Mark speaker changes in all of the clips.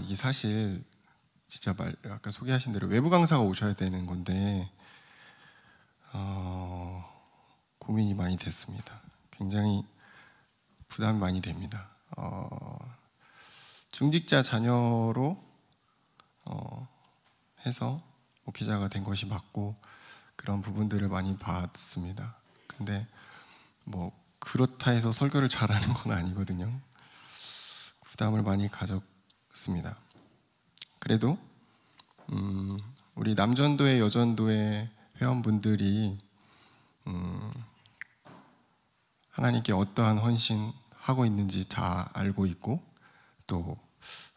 Speaker 1: 이 사실 진짜 아까 소개하신 대로 외부 강사가 오셔야 되는 건데 고민이 많이 됐습니다. 굉장히 부담이 많이 됩니다. 중직자 자녀로 해서 목회자가 된 것이 맞고 그런 부분들을 많이 봤습니다. 근데 뭐 그렇다 해서 설교를 잘하는 건 아니거든요. 부담을 많이 가졌습니다. 그래도 우리 남전도회, 여전도회 회원분들이 하나님께 어떠한 헌신하고 있는지 다 알고 있고 또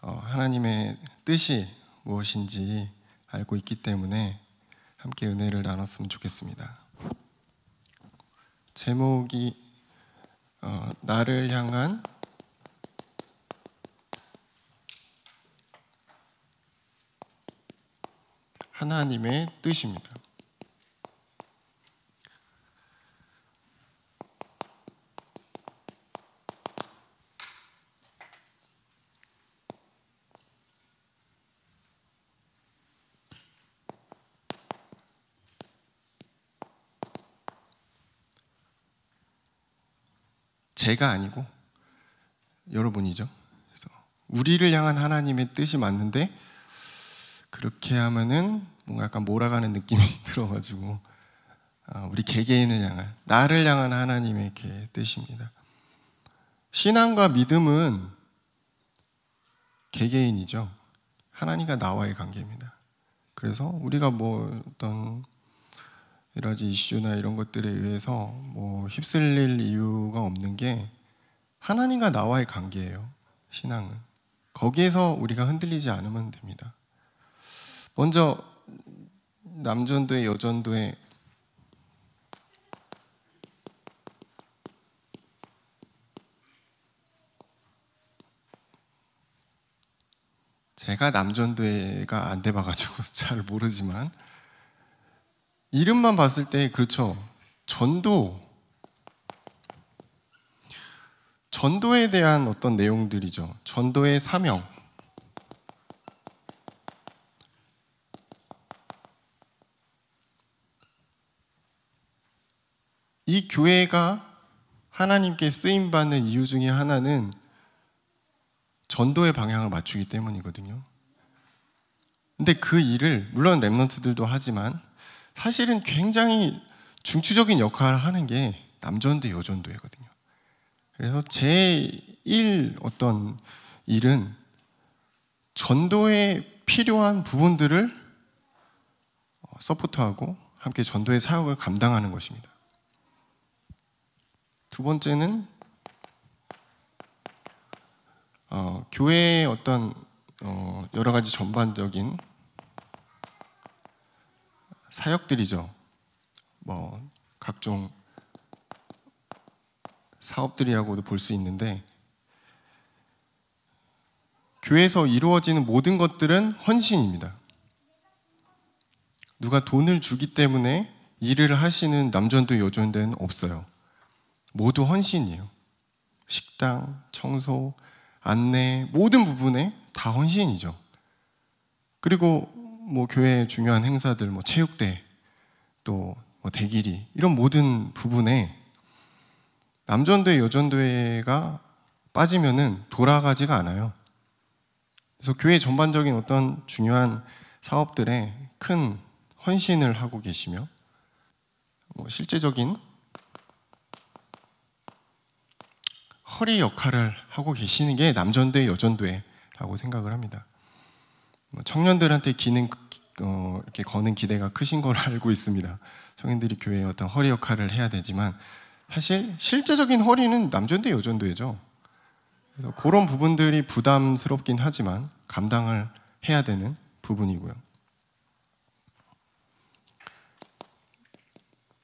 Speaker 1: 하나님의 뜻이 무엇인지 알고 있기 때문에 함께 은혜를 나눴으면 좋겠습니다. 제목이 나를 향한 하나님의 뜻입니다. 제가 아니고 여러분이죠. 그래서 우리를 향한 하나님의 뜻이 맞는데 그렇게 하면은 뭔가 약간 몰아가는 느낌이 들어가지고 우리 개개인을 향한, 나를 향한 하나님의 뜻입니다. 신앙과 믿음은 개개인이죠. 하나님과 나와의 관계입니다. 그래서 우리가 뭐 어떤 여러 가지 이슈나 이런 것들에 의해서 뭐 휩쓸릴 이유가 없는 게 하나님과 나와의 관계예요. 신앙은. 거기에서 우리가 흔들리지 않으면 됩니다. 먼저 남전도회, 여전도회 제가 남전도회가 안 돼봐가지고 잘 모르지만 이름만 봤을 때 그렇죠. 전도에 대한 어떤 내용들이죠. 전도의 사명, 이 교회가 하나님께 쓰임받는 이유 중에 하나는 전도의 방향을 맞추기 때문이거든요. 근데 그 일을 물론 랩넌트들도 하지만 사실은 굉장히 중추적인 역할을 하는 게 남전도 여전도회거든요. 그래서 제1 어떤 일은 전도에 필요한 부분들을 서포트하고 함께 전도의 사역을 감당하는 것입니다. 두 번째는 교회의 어떤 여러 가지 전반적인 사역들이죠. 뭐 각종 사업들이라고도 볼 수 있는데 교회에서 이루어지는 모든 것들은 헌신입니다. 누가 돈을 주기 때문에 일을 하시는 남전도 여전도는 없어요. 모두 헌신이에요. 식당, 청소, 안내 모든 부분에 다 헌신이죠. 그리고 뭐 교회의 중요한 행사들, 뭐 체육대, 또 뭐 대길이 이런 모든 부분에 남전도회, 여전도회가 빠지면은 돌아가지가 않아요. 그래서 교회 전반적인 어떤 중요한 사업들에 큰 헌신을 하고 계시며 뭐 실제적인 허리 역할을 하고 계시는 게 남전도회, 여전도회라고 생각을 합니다. 청년들한테 이렇게 거는 기대가 크신 걸 알고 있습니다. 청년들이 교회에 어떤 허리 역할을 해야 되지만 사실 실제적인 허리는 남전도회, 여전도회죠. 그래서 그런 부분들이 부담스럽긴 하지만 감당을 해야 되는 부분이고요.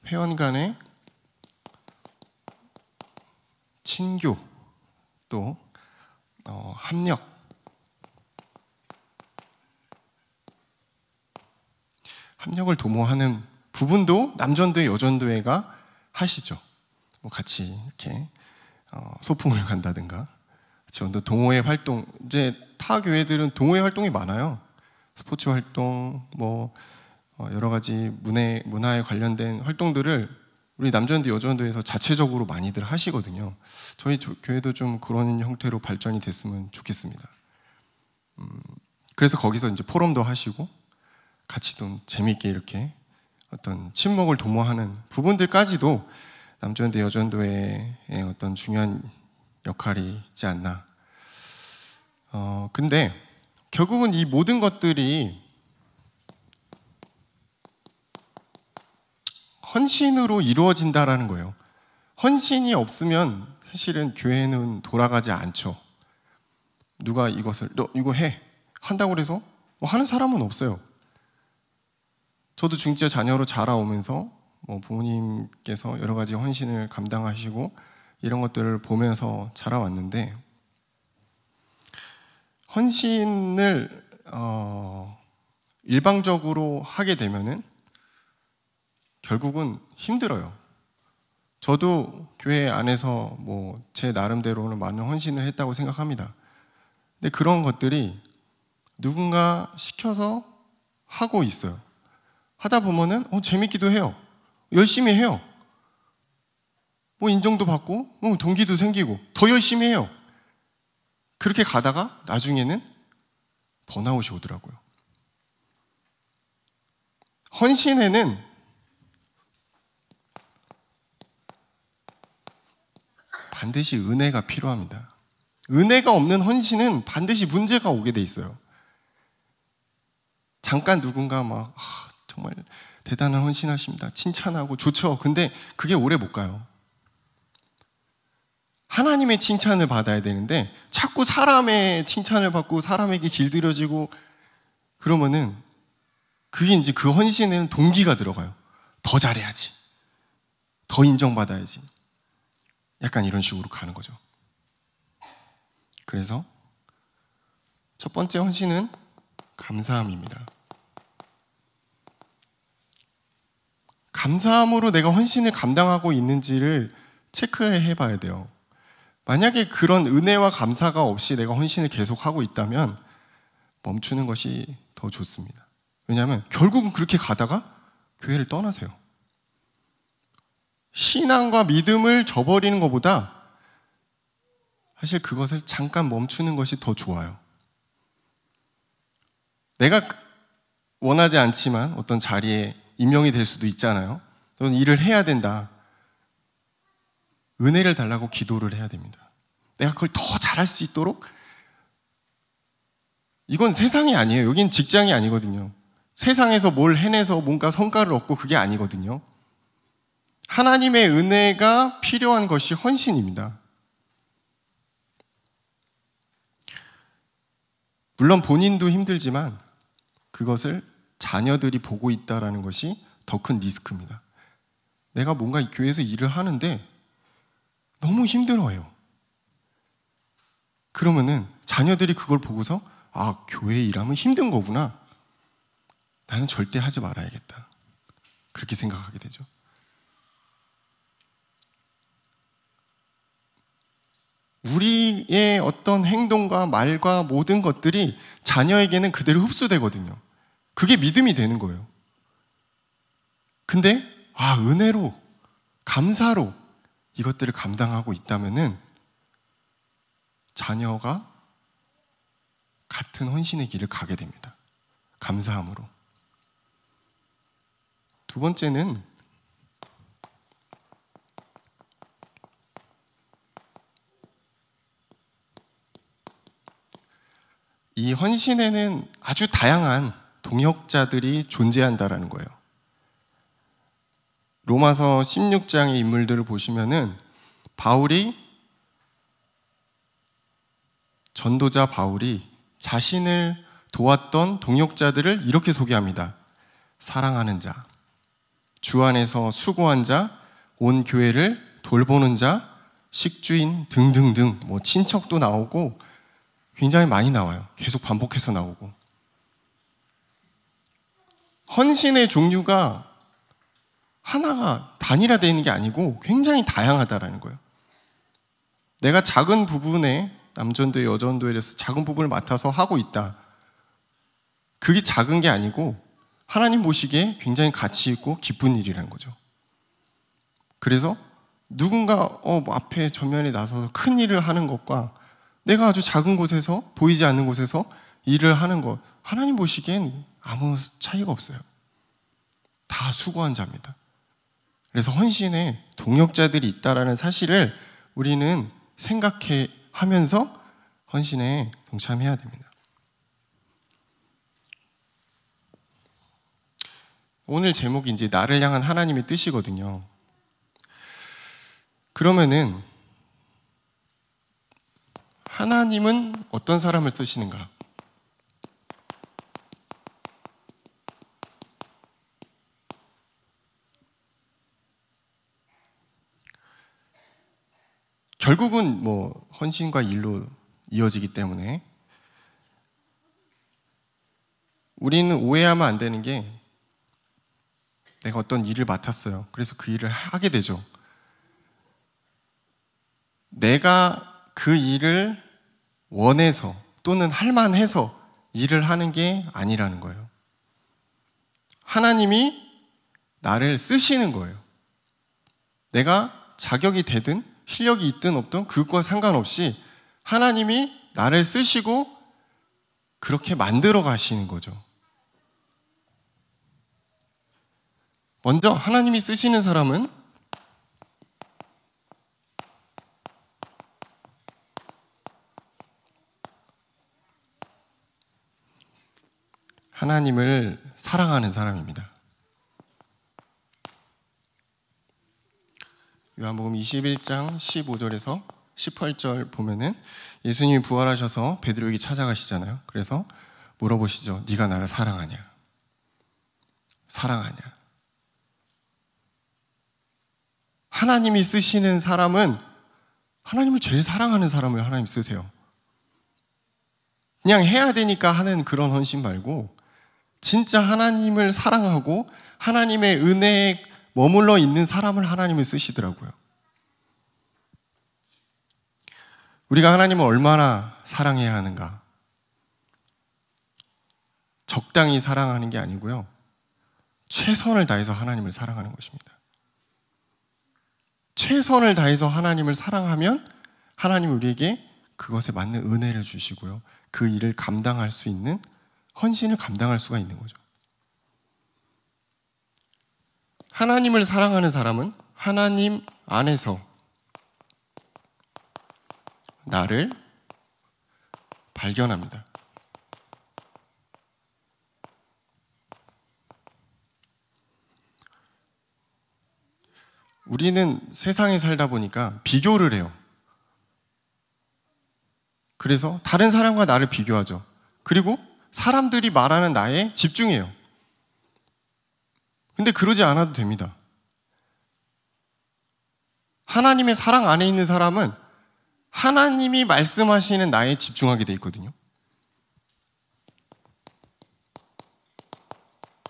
Speaker 1: 회원 간의 친교, 또 합력을 도모하는 부분도 남전도회, 여전도회가 하시죠. 뭐 같이 이렇게 소풍을 간다든가, 그렇죠. 동호회 활동 이제 타 교회들은 동호회 활동이 많아요. 스포츠 활동, 여러 가지 문화에 관련된 활동들을 우리 남전도 여전도에서 자체적으로 많이들 하시거든요. 저희 교회도 좀 그런 형태로 발전이 됐으면 좋겠습니다. 그래서 거기서 이제 포럼도 하시고 같이 좀 재미있게 이렇게 어떤 친목을 도모하는 부분들까지도 남전도 여전도의 어떤 중요한 역할이지 않나. 근데 결국은 이 모든 것들이 헌신으로 이루어진다라는 거예요. 헌신이 없으면 사실은 교회는 돌아가지 않죠. 누가 이것을 너 이거 해 한다고 해서 하는 사람은 없어요. 저도 중직자 자녀로 자라오면서 부모님께서 여러 가지 헌신을 감당하시고 이런 것들을 보면서 자라왔는데, 헌신을 일방적으로 하게 되면은 결국은 힘들어요. 저도 교회 안에서 제 나름대로는 많은 헌신을 했다고 생각합니다. 근데 그런 것들이 누군가 시켜서 하고 있어요. 하다 보면은 재밌기도 해요. 열심히 해요. 인정도 받고 동기도 생기고 더 열심히 해요. 그렇게 가다가 나중에는 번아웃이 오더라고요. 헌신에는 반드시 은혜가 필요합니다. 은혜가 없는 헌신은 반드시 문제가 오게 돼 있어요. 잠깐 누군가 정말 대단한 헌신하십니다. 칭찬하고 좋죠. 근데 그게 오래 못 가요. 하나님의 칭찬을 받아야 되는데 자꾸 사람의 칭찬을 받고 사람에게 길들여지고 그러면은 그게 이제 그 헌신에는 동기가 들어가요. 더 잘해야지. 더 인정받아야지. 약간 이런 식으로 가는 거죠. 그래서 첫 번째 헌신은 감사함입니다. 감사함으로 내가 헌신을 감당하고 있는지를 체크해 봐야 돼요. 만약에 그런 은혜와 감사가 없이 내가 헌신을 계속하고 있다면 멈추는 것이 더 좋습니다. 왜냐하면 결국은 그렇게 가다가 교회를 떠나세요. 신앙과 믿음을 저버리는 것보다 사실 그것을 잠깐 멈추는 것이 더 좋아요. 내가 원하지 않지만 어떤 자리에 임명이 될 수도 있잖아요. 또는 일을 해야 된다. 은혜를 달라고 기도를 해야 됩니다. 내가 그걸 더 잘할 수 있도록. 이건 세상이 아니에요. 여긴 직장이 아니거든요. 세상에서 뭘 해내서 뭔가 성과를 얻고 그게 아니거든요. 하나님의 은혜가 필요한 것이 헌신입니다. 물론 본인도 힘들지만 그것을 자녀들이 보고 있다는 것이 더 큰 리스크입니다. 내가 뭔가 이 교회에서 일을 하는데 너무 힘들어해요. 그러면은 자녀들이 그걸 보고서 교회 일하면 힘든 거구나. 나는 절대 하지 말아야겠다. 그렇게 생각하게 되죠. 우리의 어떤 행동과 말과 모든 것들이 자녀에게는 그대로 흡수되거든요. 그게 믿음이 되는 거예요. 근데 은혜로, 감사로 이것들을 감당하고 있다면은 자녀가 같은 헌신의 길을 가게 됩니다. 감사함으로. 두 번째는 이 헌신에는 아주 다양한 동역자들이 존재한다라는 거예요. 로마서 16장의 인물들을 보시면은 전도자 바울이 자신을 도왔던 동역자들을 이렇게 소개합니다. 사랑하는 자, 주 안에서 수고한 자, 온 교회를 돌보는 자, 식주인 등등등, 친척도 나오고 굉장히 많이 나와요. 계속 반복해서 나오고. 헌신의 종류가 하나가 단일화되어 있는 게 아니고 굉장히 다양하다라는 거예요. 내가 작은 부분에 남전도회, 여전도회에서 작은 부분을 맡아서 하고 있다. 그게 작은 게 아니고 하나님 보시기에 굉장히 가치 있고 기쁜 일이라는 거죠. 그래서 누군가 앞에 전면에 나서서 큰 일을 하는 것과 내가 아주 작은 곳에서, 보이지 않는 곳에서 일을 하는 것, 하나님 보시기엔 아무 차이가 없어요. 다 수고한 자입니다. 그래서 헌신에 동역자들이 있다라는 사실을 우리는 생각해 하면서 헌신에 동참해야 됩니다. 오늘 제목이 이제 나를 향한 하나님의 뜻이거든요. 그러면은 하나님은 어떤 사람을 쓰시는가? 결국은 헌신과 일로 이어지기 때문에 우리는 오해하면 안 되는 게 내가 어떤 일을 맡았어요. 그래서 그 일을 하게 되죠. 내가 그 일을 원해서 또는 할만해서 일을 하는 게 아니라는 거예요. 하나님이 나를 쓰시는 거예요. 내가 자격이 되든 실력이 있든 없든 그것과 상관없이 하나님이 나를 쓰시고 그렇게 만들어 가시는 거죠. 먼저 하나님이 쓰시는 사람은 하나님을 사랑하는 사람입니다. 요한복음 21장 15절에서 18절 보면은 예수님이 부활하셔서 베드로에게 찾아가시잖아요. 그래서 물어보시죠. 네가 나를 사랑하냐? 사랑하냐? 하나님이 쓰시는 사람은 하나님을 제일 사랑하는 사람을 하나님 쓰세요. 그냥 해야 되니까 하는 그런 헌신 말고 진짜 하나님을 사랑하고 하나님의 은혜에 머물러 있는 사람을 하나님을 쓰시더라고요. 우리가 하나님을 얼마나 사랑해야 하는가? 적당히 사랑하는 게 아니고요. 최선을 다해서 하나님을 사랑하는 것입니다. 최선을 다해서 하나님을 사랑하면 하나님은 우리에게 그것에 맞는 은혜를 주시고요. 그 일을 감당할 수 있는 헌신을 감당할 수가 있는 거죠. 하나님을 사랑하는 사람은 하나님 안에서 나를 발견합니다. 우리는 세상에 살다 보니까 비교를 해요. 그래서 다른 사람과 나를 비교하죠. 그리고 사람들이 말하는 나에 집중해요. 근데 그러지 않아도 됩니다. 하나님의 사랑 안에 있는 사람은 하나님이 말씀하시는 나에 집중하게 돼 있거든요.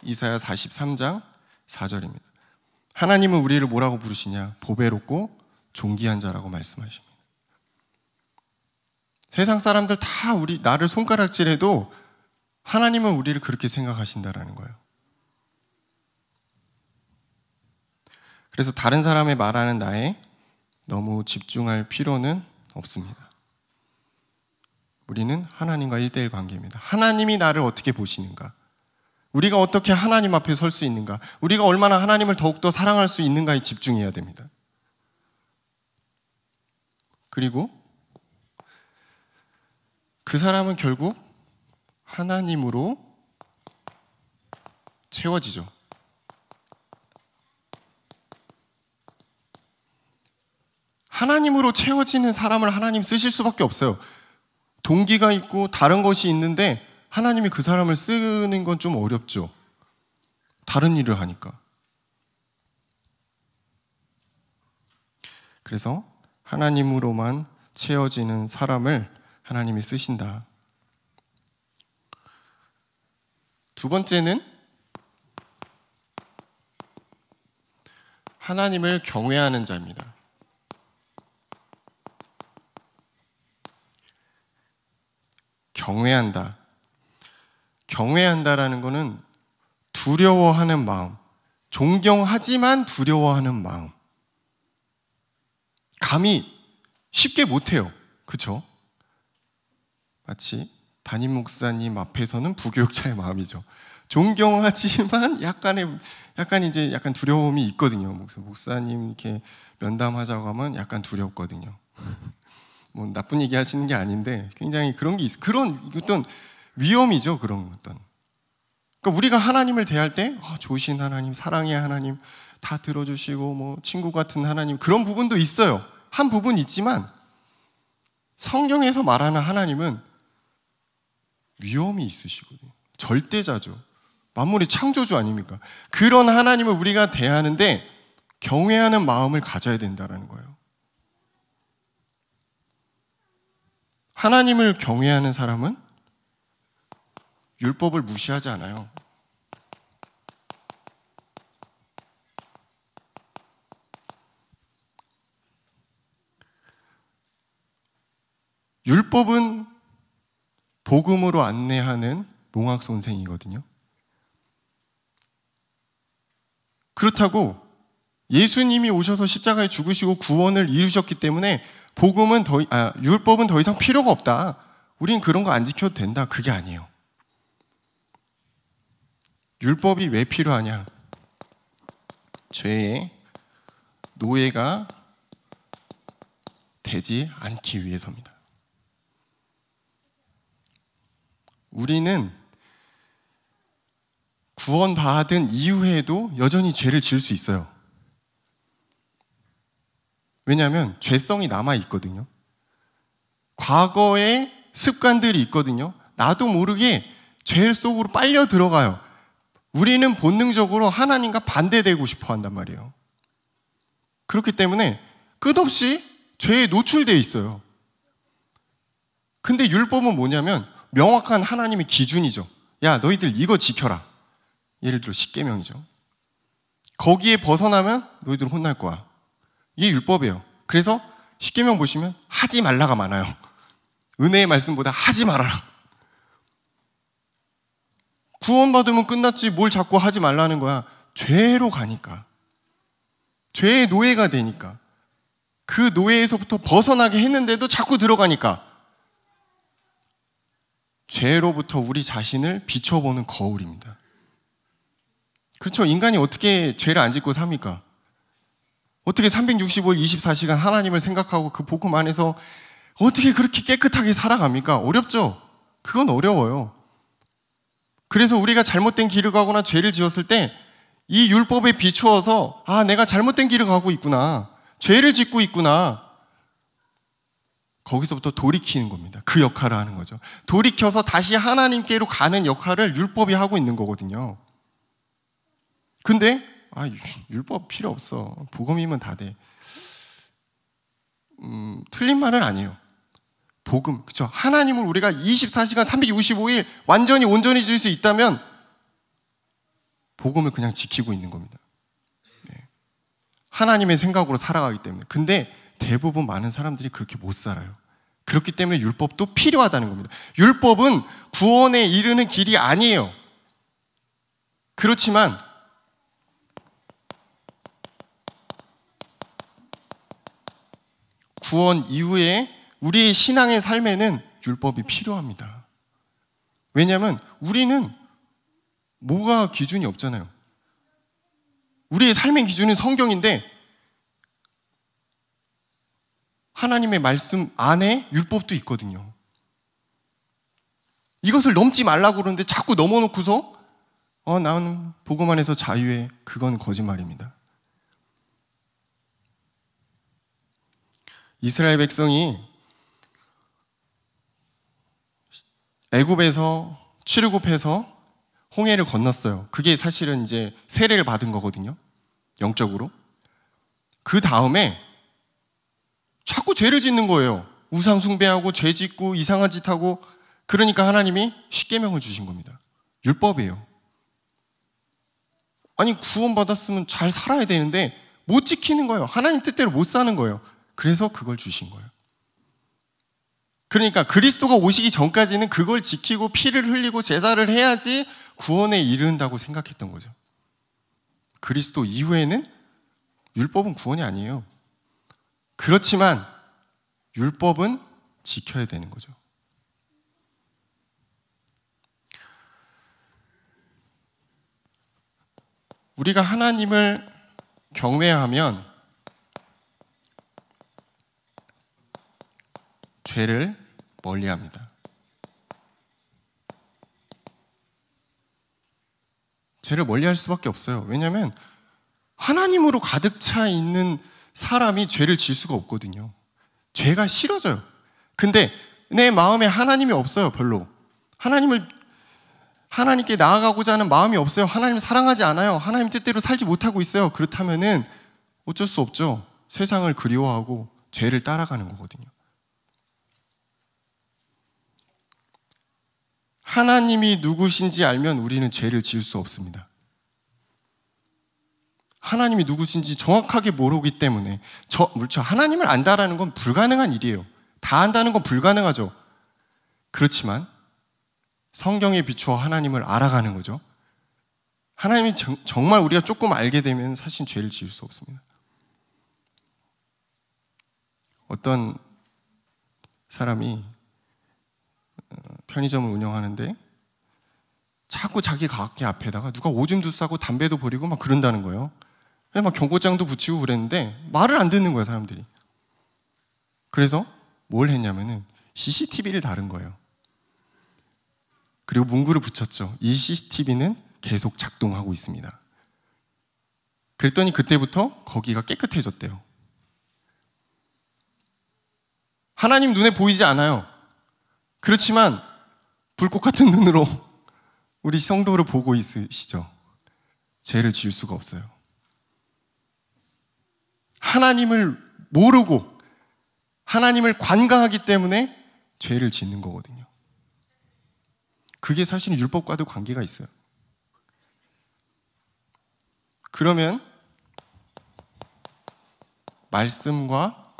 Speaker 1: 이사야 43장 4절입니다. 하나님은 우리를 뭐라고 부르시냐? 보배롭고 존귀한 자라고 말씀하십니다. 세상 사람들 다 나를 손가락질해도 하나님은 우리를 그렇게 생각하신다라는 거예요. 그래서 다른 사람의 말하는 나에 너무 집중할 필요는 없습니다. 우리는 하나님과 1:1 관계입니다. 하나님이 나를 어떻게 보시는가? 우리가 어떻게 하나님 앞에 설 수 있는가? 우리가 얼마나 하나님을 더욱더 사랑할 수 있는가에 집중해야 됩니다. 그리고 그 사람은 결국 하나님으로 채워지죠. 하나님으로 채워지는 사람을 하나님 쓰실 수밖에 없어요. 동기가 있고 다른 것이 있는데 하나님이 그 사람을 쓰는 건 좀 어렵죠. 다른 일을 하니까. 그래서 하나님으로만 채워지는 사람을 하나님이 쓰신다. 두 번째는 하나님을 경외하는 자입니다. 경외한다. 경외한다라는 거는 두려워하는 마음, 존경하지만 두려워하는 마음. 감히 쉽게 못해요. 그쵸? 마치 담임 목사님 앞에서는 부교육자의 마음이죠. 존경하지만 약간 두려움이 있거든요. 목사님 이렇게 면담하자고 하면 약간 두렵거든요. 뭐 나쁜 얘기 하시는 게 아닌데 굉장히 그런 게 그런 어떤 위험이죠. 그런 어떤. 그러니까 우리가 하나님을 대할 때 좋으신 하나님, 사랑의 하나님, 다 들어주시고 뭐 친구 같은 하나님, 그런 부분도 있어요. 한 부분 있지만 성경에서 말하는 하나님은 위험이 있으시거든요. 절대자죠. 만물의 창조주 아닙니까? 그런 하나님을 우리가 대하는데 경외하는 마음을 가져야 된다는 거예요. 하나님을 경외하는 사람은 율법을 무시하지 않아요. 율법은 복음으로 안내하는 몽학선생이거든요. 그렇다고 예수님이 오셔서 십자가에 죽으시고 구원을 이루셨기 때문에 율법은 더 이상 필요가 없다. 우린 그런 거 안 지켜도 된다. 그게 아니에요. 율법이 왜 필요하냐? 죄의 노예가 되지 않기 위해서입니다. 우리는 구원받은 이후에도 여전히 죄를 지을 수 있어요. 왜냐하면 죄성이 남아있거든요. 과거의 습관들이 있거든요. 나도 모르게 죄 속으로 빨려 들어가요. 우리는 본능적으로 하나님과 반대되고 싶어 한단 말이에요. 그렇기 때문에 끝없이 죄에 노출되어 있어요. 근데 율법은 뭐냐면 명확한 하나님의 기준이죠. 야, 너희들 이거 지켜라. 예를 들어 십계명이죠. 거기에 벗어나면 너희들 혼날 거야. 이게 율법이에요. 그래서 십계명 보시면 하지 말라가 많아요. 은혜의 말씀보다 하지 말아라. 구원받으면 끝났지 뭘 자꾸 하지 말라는 거야. 죄로 가니까. 죄의 노예가 되니까. 그 노예에서부터 벗어나게 했는데도 자꾸 들어가니까. 죄로부터 우리 자신을 비춰보는 거울입니다. 그렇죠. 인간이 어떻게 죄를 안 짓고 삽니까? 어떻게 365일 24시간 하나님을 생각하고 그 복음 안에서 어떻게 그렇게 깨끗하게 살아갑니까? 어렵죠? 그건 어려워요. 그래서 우리가 잘못된 길을 가거나 죄를 지었을 때 이 율법에 비추어서 내가 잘못된 길을 가고 있구나. 죄를 짓고 있구나. 거기서부터 돌이키는 겁니다. 그 역할을 하는 거죠. 돌이켜서 다시 하나님께로 가는 역할을 율법이 하고 있는 거거든요. 근데 율법 필요 없어. 복음이면 다 돼. 틀린 말은 아니에요. 복음, 그렇죠? 하나님을 우리가 24시간 365일 완전히 온전히 줄 수 있다면 복음을 그냥 지키고 있는 겁니다. 네. 하나님의 생각으로 살아가기 때문에. 근데 대부분 많은 사람들이 그렇게 못 살아요. 그렇기 때문에 율법도 필요하다는 겁니다. 율법은 구원에 이르는 길이 아니에요. 그렇지만 구원 이후에 우리의 신앙의 삶에는 율법이 필요합니다. 왜냐하면 우리는 뭐가 기준이 없잖아요. 우리의 삶의 기준은 성경인데 하나님의 말씀 안에 율법도 있거든요. 이것을 넘지 말라고 그러는데 자꾸 넘어놓고서 나는 복음 안에서 자유해. 그건 거짓말입니다. 이스라엘 백성이 애굽에서 출애굽해서 홍해를 건넜어요. 그게 사실은 이제 세례를 받은 거거든요. 영적으로. 그 다음에 자꾸 죄를 짓는 거예요. 우상 숭배하고 죄 짓고 이상한 짓 하고. 그러니까 하나님이 십계명을 주신 겁니다. 율법이에요. 아니 구원받았으면 잘 살아야 되는데 못 지키는 거예요. 하나님 뜻대로 못 사는 거예요. 그래서 그걸 주신 거예요. 그러니까 그리스도가 오시기 전까지는 그걸 지키고 피를 흘리고 제사를 해야지 구원에 이른다고 생각했던 거죠. 그리스도 이후에는 율법은 구원이 아니에요. 그렇지만 율법은 지켜야 되는 거죠. 우리가 하나님을 경외하면 죄를 멀리합니다. 죄를 멀리할 수밖에 없어요. 왜냐하면 하나님으로 가득 차 있는 사람이 죄를 지을 수가 없거든요. 죄가 싫어져요. 근데 내 마음에 하나님이 없어요. 별로. 하나님께 나아가고자 하는 마음이 없어요. 하나님 사랑하지 않아요. 하나님 뜻대로 살지 못하고 있어요. 그렇다면은 어쩔 수 없죠. 세상을 그리워하고 죄를 따라가는 거거든요. 하나님이 누구신지 알면 우리는 죄를 지을 수 없습니다. 하나님이 누구신지 정확하게 모르기 때문에 물론 하나님을 안다라는 건 불가능한 일이에요. 다 안다는 건 불가능하죠. 그렇지만 성경에 비추어 하나님을 알아가는 거죠. 하나님이 정말 우리가 조금 알게 되면 사실 죄를 지을 수 없습니다. 어떤 사람이 편의점을 운영하는데 자꾸 자기 가게 앞에다가 누가 오줌도 싸고 담배도 버리고 막 그런다는 거예요. 막 경고장도 붙이고 그랬는데 말을 안 듣는 거예요, 사람들이. 그래서 뭘 했냐면은 CCTV를 다른 거예요. 그리고 문구를 붙였죠. 이 CCTV는 계속 작동하고 있습니다. 그랬더니 그때부터 거기가 깨끗해졌대요. 하나님 눈에 보이지 않아요. 그렇지만 불꽃 같은 눈으로 우리 성도를 보고 있으시죠. 죄를 지을 수가 없어요. 하나님을 모르고 하나님을 관광하기 때문에 죄를 짓는 거거든요. 그게 사실은 율법과도 관계가 있어요. 그러면 말씀과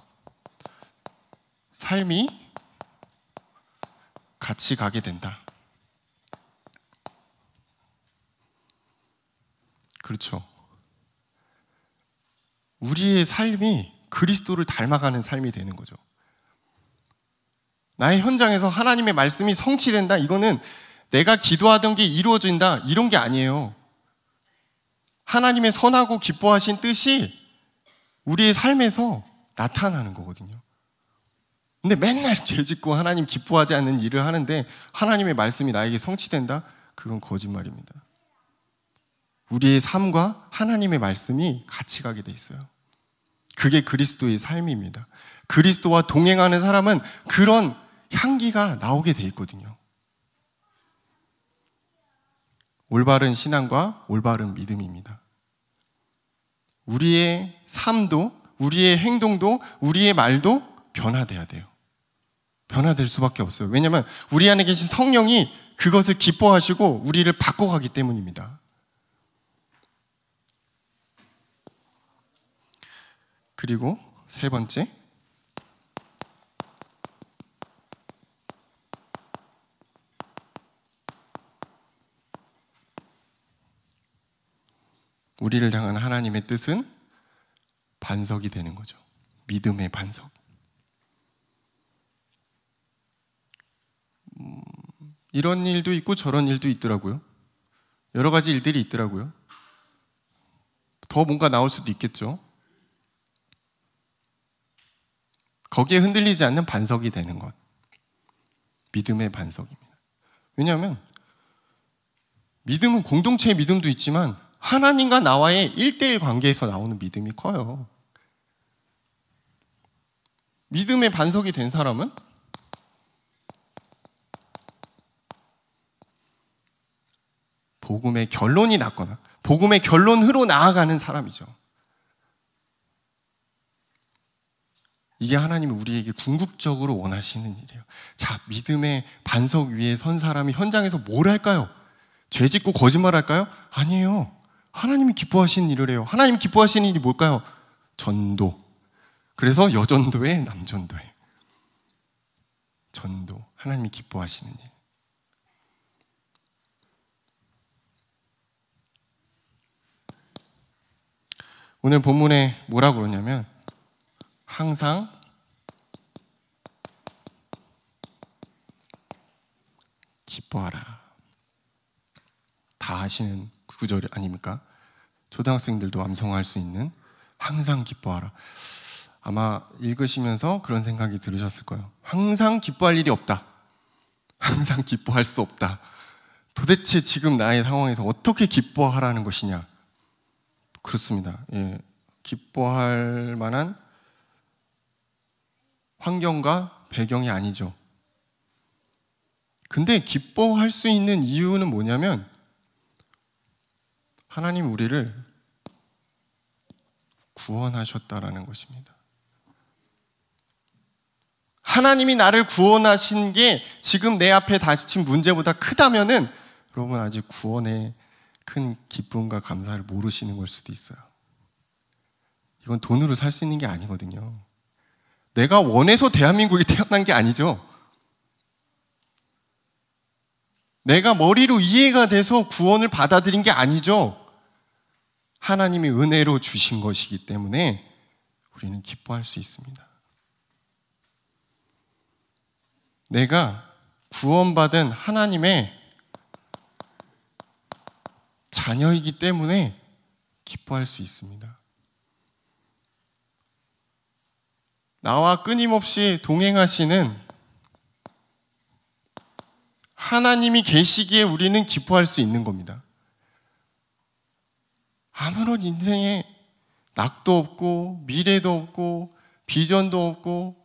Speaker 1: 삶이 같이 가게 된다. 그렇죠. 우리의 삶이 그리스도를 닮아가는 삶이 되는 거죠. 나의 현장에서 하나님의 말씀이 성취된다. 이거는 내가 기도하던 게 이루어진다. 이런 게 아니에요. 하나님의 선하고 기뻐하신 뜻이 우리의 삶에서 나타나는 거거든요. 근데 맨날 죄짓고 하나님 기뻐하지 않는 일을 하는데 하나님의 말씀이 나에게 성취된다? 그건 거짓말입니다. 우리의 삶과 하나님의 말씀이 같이 가게 돼 있어요. 그게 그리스도의 삶입니다. 그리스도와 동행하는 사람은 그런 향기가 나오게 돼 있거든요. 올바른 신앙과 올바른 믿음입니다. 우리의 삶도, 우리의 행동도, 우리의 말도 변화돼야 돼요. 변화될 수밖에 없어요. 왜냐하면 우리 안에 계신 성령이 그것을 기뻐하시고 우리를 바꿔가기 때문입니다. 그리고 세 번째, 우리를 향한 하나님의 뜻은 반석이 되는 거죠. 믿음의 반석. 이런 일도 있고 저런 일도 있더라고요. 여러 가지 일들이 있더라고요. 더 뭔가 나올 수도 있겠죠. 거기에 흔들리지 않는 반석이 되는 것. 믿음의 반석입니다. 왜냐하면 믿음은 공동체의 믿음도 있지만 하나님과 나와의 1:1 관계에서 나오는 믿음이 커요. 믿음의 반석이 된 사람은 복음의 결론이 났거나 복음의 결론으로 나아가는 사람이죠. 이게 하나님이 우리에게 궁극적으로 원하시는 일이에요. 자, 믿음의 반석 위에 선 사람이 현장에서 뭘 할까요? 죄 짓고 거짓말 할까요? 아니에요. 하나님이 기뻐하시는 일을 해요. 하나님이 기뻐하시는 일이 뭘까요? 전도. 그래서 여전도에 남전도에. 전도, 하나님이 기뻐하시는 일. 오늘 본문에 뭐라고 그러냐면 항상 기뻐하라. 다 아시는 구절 아닙니까? 초등학생들도 암송할 수 있는 항상 기뻐하라. 아마 읽으시면서 그런 생각이 들으셨을 거예요. 항상 기뻐할 일이 없다. 항상 기뻐할 수 없다. 도대체 지금 나의 상황에서 어떻게 기뻐하라는 것이냐? 그렇습니다. 예, 기뻐할 만한 환경과 배경이 아니죠. 근데 기뻐할 수 있는 이유는 뭐냐면 하나님 우리를 구원하셨다라는 것입니다. 하나님이 나를 구원하신 게 지금 내 앞에 닥친 문제보다 크다면은 여러분 아직 구원의 큰 기쁨과 감사를 모르시는 걸 수도 있어요. 이건 돈으로 살 수 있는 게 아니거든요. 내가 원해서 대한민국에 태어난 게 아니죠. 내가 머리로 이해가 돼서 구원을 받아들인 게 아니죠. 하나님이 은혜로 주신 것이기 때문에 우리는 기뻐할 수 있습니다. 내가 구원받은 하나님의 자녀이기 때문에 기뻐할 수 있습니다. 나와 끊임없이 동행하시는 하나님이 계시기에 우리는 기뻐할 수 있는 겁니다. 아무런 인생에 낙도 없고 미래도 없고 비전도 없고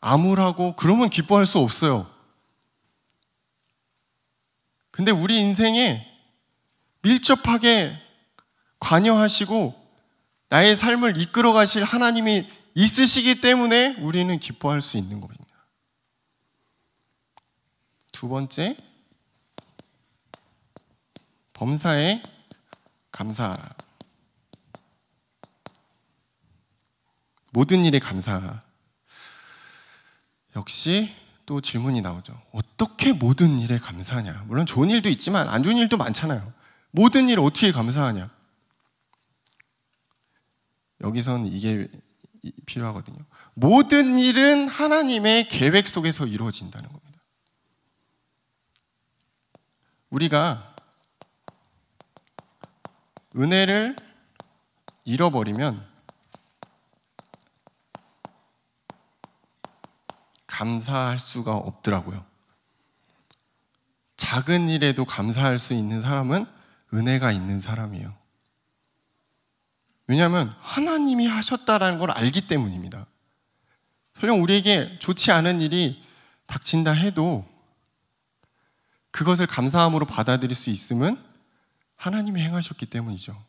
Speaker 1: 암울하고 그러면 기뻐할 수 없어요. 근데 우리 인생에 밀접하게 관여하시고 나의 삶을 이끌어 가실 하나님이 있으시기 때문에 우리는 기뻐할 수 있는 겁니다. 두 번째, 범사에 감사하라. 모든 일에 감사하라. 역시 또 질문이 나오죠. 어떻게 모든 일에 감사하냐? 물론 좋은 일도 있지만 안 좋은 일도 많잖아요. 모든 일에 어떻게 감사하냐? 여기서는 이게 필요하거든요. 모든 일은 하나님의 계획 속에서 이루어진다는 겁니다. 우리가 은혜를 잃어버리면 감사할 수가 없더라고요. 작은 일에도 감사할 수 있는 사람은 은혜가 있는 사람이에요. 왜냐하면 하나님이 하셨다라는 걸 알기 때문입니다. 설령 우리에게 좋지 않은 일이 닥친다 해도 그것을 감사함으로 받아들일 수 있음은 하나님이 행하셨기 때문이죠.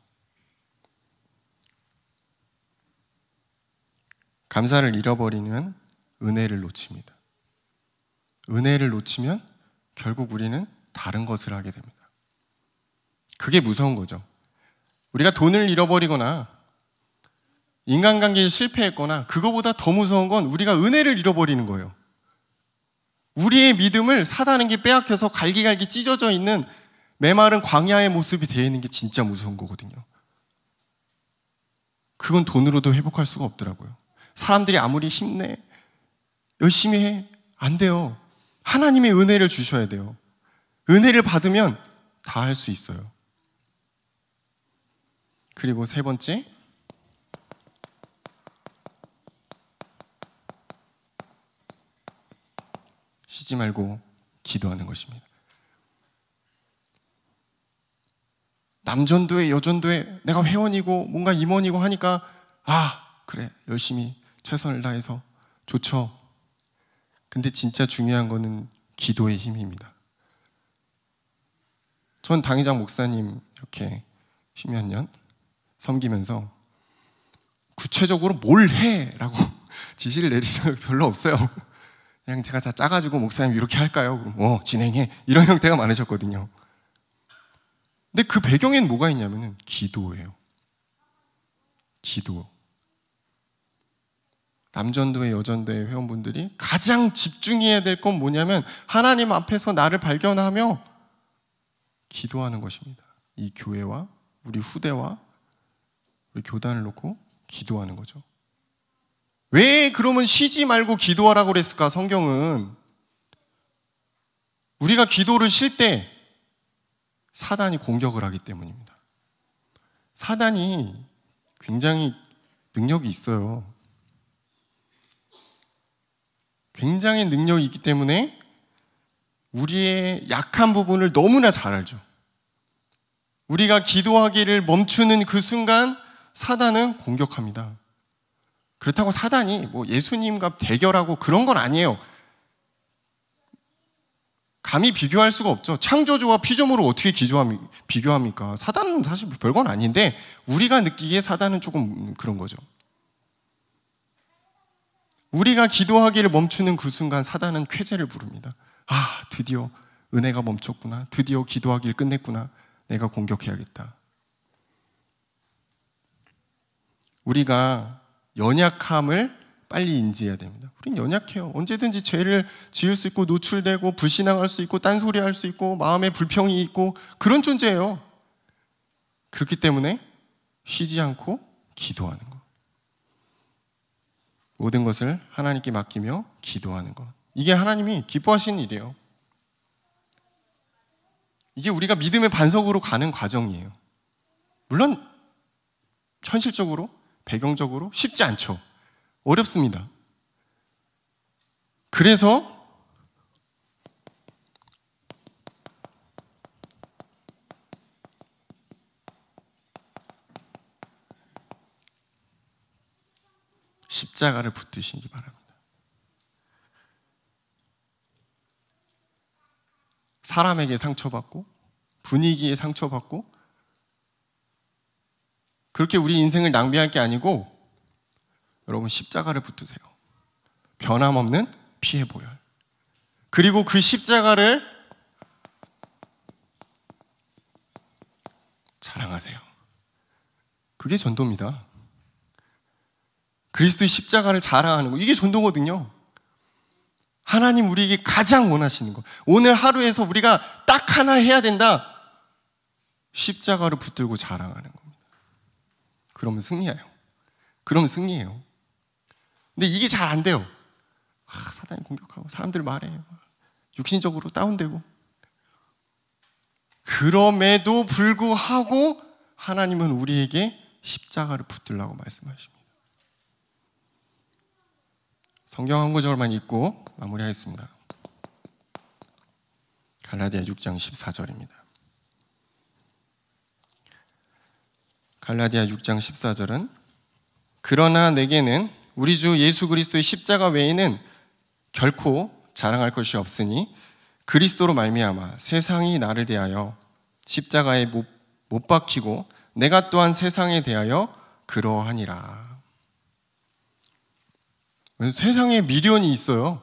Speaker 1: 감사를 잃어버리면 은혜를 놓칩니다. 은혜를 놓치면 결국 우리는 다른 것을 하게 됩니다. 그게 무서운 거죠. 우리가 돈을 잃어버리거나 인간관계에 실패했거나 그거보다 더 무서운 건 우리가 은혜를 잃어버리는 거예요. 우리의 믿음을 사단에게 빼앗겨서 갈기갈기 찢어져 있는 메마른 광야의 모습이 되어 있는 게 진짜 무서운 거거든요. 그건 돈으로도 회복할 수가 없더라고요. 사람들이 아무리 힘내, 열심히 해, 안 돼요. 하나님의 은혜를 주셔야 돼요. 은혜를 받으면 다 할 수 있어요. 그리고 세 번째, 쉬지 말고 기도하는 것입니다. 남전도회, 여전도회, 내가 회원이고 뭔가 임원이고 하니까 그래, 열심히 최선을 다해서 좋죠. 근데 진짜 중요한 거는 기도의 힘입니다. 전 당회장 목사님 이렇게 10몇 년 섬기면서 구체적으로 뭘 해? 라고 지시를 내리신 적 별로 없어요. 그냥 제가 다 짜가지고 목사님 이렇게 할까요? 그럼 진행해. 이런 형태가 많으셨거든요. 근데 그 배경에는 뭐가 있냐면은 기도예요. 기도. 남전도회, 여전도회 회원분들이 가장 집중해야 될 건 뭐냐면 하나님 앞에서 나를 발견하며 기도하는 것입니다. 이 교회와 우리 후대와 우리 교단을 놓고 기도하는 거죠. 왜 그러면 쉬지 말고 기도하라고 그랬을까? 성경은 우리가 기도를 쉴 때 사단이 공격을 하기 때문입니다. 사단이 굉장히 능력이 있어요. 굉장히 능력이 있기 때문에 우리의 약한 부분을 너무나 잘 알죠. 우리가 기도하기를 멈추는 그 순간 사단은 공격합니다. 그렇다고 사단이 뭐 예수님과 대결하고 그런 건 아니에요. 감히 비교할 수가 없죠. 창조주와 피조물을 어떻게 비교합니까? 사단은 사실 별건 아닌데 우리가 느끼기에 사단은 조금 그런 거죠. 우리가 기도하기를 멈추는 그 순간 사단은 쾌재를 부릅니다. 아, 드디어 은혜가 멈췄구나. 드디어 기도하기를 끝냈구나. 내가 공격해야겠다. 우리가 연약함을 빨리 인지해야 됩니다. 우린 연약해요. 언제든지 죄를 지을 수 있고 노출되고 불신앙할 수 있고 딴소리할 수 있고 마음에 불평이 있고 그런 존재예요. 그렇기 때문에 쉬지 않고 기도하는 것. 모든 것을 하나님께 맡기며 기도하는 것. 이게 하나님이 기뻐하시는 일이에요. 이게 우리가 믿음의 반석으로 가는 과정이에요. 물론 현실적으로, 배경적으로 쉽지 않죠. 어렵습니다. 그래서 십자가를 붙드시기 바랍니다. 사람에게 상처받고 분위기에 상처받고 그렇게 우리 인생을 낭비할 게 아니고 여러분 십자가를 붙드세요. 변함없는 피해 보혈. 그리고 그 십자가를 자랑하세요. 그게 전도입니다. 그리스도의 십자가를 자랑하는 거, 이게 전도거든요. 하나님 우리에게 가장 원하시는 거, 오늘 하루에서 우리가 딱 하나 해야 된다. 십자가를 붙들고 자랑하는 겁니다. 그러면 승리해요. 그러면 승리해요. 근데 이게 잘 안 돼요. 사단이 공격하고 사람들 말해 육신적으로 다운되고, 그럼에도 불구하고 하나님은 우리에게 십자가를 붙들라고 말씀하십니다. 성경 한 구절만 읽고 마무리하겠습니다. 갈라디아 6장 14절입니다. 갈라디아 6장 14절은 그러나 내게는 우리 주 예수 그리스도의 십자가 외에는 결코 자랑할 것이 없으니 그리스도로 말미암아 세상이 나를 대하여 십자가에 못 박히고 내가 또한 세상에 대하여 그러하니라. 세상에 미련이 있어요.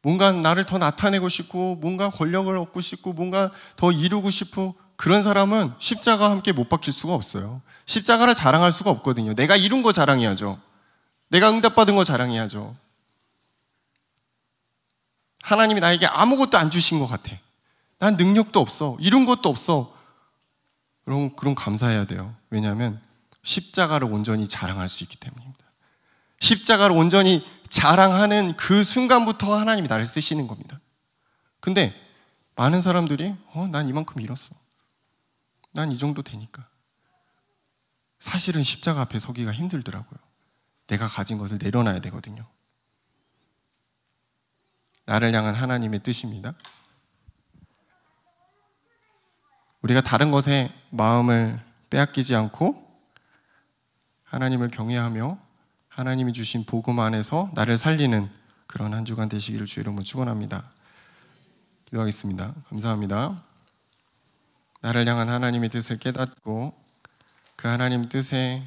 Speaker 1: 뭔가 나를 더 나타내고 싶고 뭔가 권력을 얻고 싶고 뭔가 더 이루고 싶고, 그런 사람은 십자가와 함께 못 박힐 수가 없어요. 십자가를 자랑할 수가 없거든요. 내가 이룬 거 자랑해야죠. 내가 응답받은 거 자랑해야죠. 하나님이 나에게 아무것도 안 주신 것 같아. 난 능력도 없어. 이룬 것도 없어. 그럼 감사해야 돼요. 왜냐하면 십자가를 온전히 자랑할 수 있기 때문입니다. 십자가를 온전히 자랑하는 그 순간부터 하나님이 나를 쓰시는 겁니다. 근데 많은 사람들이 난 이만큼 잃었어. 난 이 정도 되니까. 사실은 십자가 앞에 서기가 힘들더라고요. 내가 가진 것을 내려놔야 되거든요. 나를 향한 하나님의 뜻입니다. 우리가 다른 것에 마음을 빼앗기지 않고 하나님을 경외하며 하나님이 주신 복음 안에서 나를 살리는 그런 한 주간 되시기를 주의 이름으로 축원합니다. 기도하겠습니다. 감사합니다. 나를 향한 하나님의 뜻을 깨닫고 그 하나님 뜻에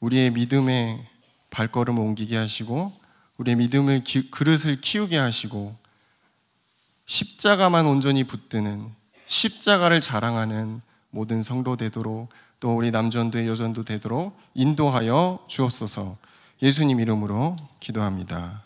Speaker 1: 우리의 믿음의 발걸음을 옮기게 하시고 우리의 믿음을 그릇을 키우게 하시고 십자가만 온전히 붙드는, 십자가를 자랑하는 모든 성도 되도록, 또 우리 남전도회 여전도 되도록 인도하여 주옵소서. 예수님 이름으로 기도합니다.